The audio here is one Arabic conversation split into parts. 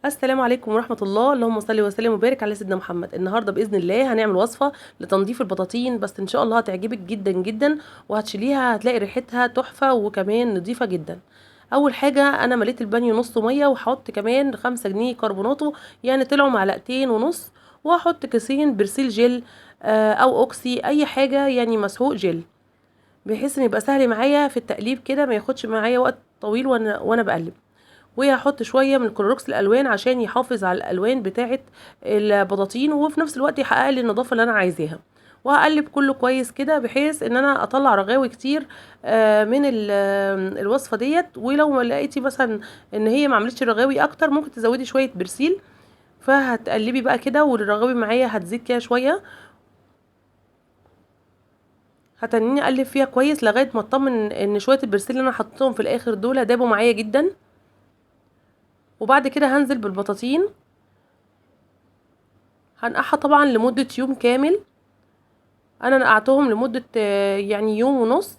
السلام عليكم ورحمة الله. اللهم صل وسلم وبارك على سيدنا محمد. النهارده بإذن الله هنعمل وصفة لتنظيف البطاطين، بس إن شاء الله هتعجبك جدا جدا، وهتشيليها هتلاقي ريحتها تحفة وكمان نظيفة جدا. أول حاجة أنا مليت البانيو نص مية، وهحط كمان 5 جنيه كربوناتو، يعني طلعوا معلقتين ونص. وهحط كيسين برسيل جل أو أوكسي، أي حاجة يعني مسحوق جل، بحيث إن يبقى سهل معايا في التقليب كده، ما ياخدش معايا وقت طويل وأنا بقلب. وهحط شويه من كلوروكس الالوان عشان يحافظ على الالوان بتاعه البطاطين، وفي نفس الوقت يحقق لي النظافه اللي انا عايزاها. وهقلب كله كويس كده بحيث ان انا اطلع رغاوي كتير من الوصفه ديت. ولو ما لقيتي مثلا ان هي ما عملتش رغاوي اكتر، ممكن تزودي شويه برسيل. فهتقلبي بقى كده، والرغاوي معايا هتزيد كده شويه. هتنيني اقلب فيها كويس لغايه ما اطمن ان شويه البرسيل اللي انا حطيتهم في الاخر دول دابوا معايا جدا. وبعد كده هنزل بالبطاطين، هنقعها طبعا لمدة يوم كامل. انا نقعتهم لمدة يعني يوم ونص.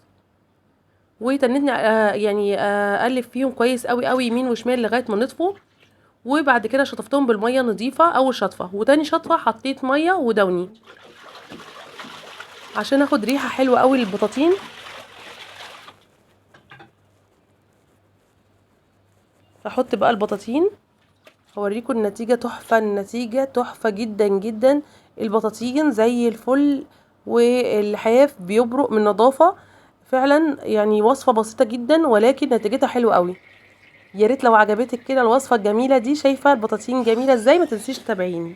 وتنتني يعني اقلب فيهم كويس قوي قوي يمين وشمال لغاية ما نطفوا. وبعد كده شطفتهم بالمية نظيفة اول شطفة، وتاني شطفة حطيت مية ودوني عشان اخد ريحة حلوة قوي للبطاطين. احط بقى البطاطين، هوريكم النتيجة تحفة، النتيجة تحفة جدا جدا. البطاطين زي الفل، والحياف بيبرق من نظافة. فعلا يعني وصفة بسيطة جدا ولكن نتيجتها حلوة قوي. يا ريت لو عجبتك كده الوصفة الجميلة دي، شايفة البطاطين جميلة ازاي، ما تنسيش تتابعيني.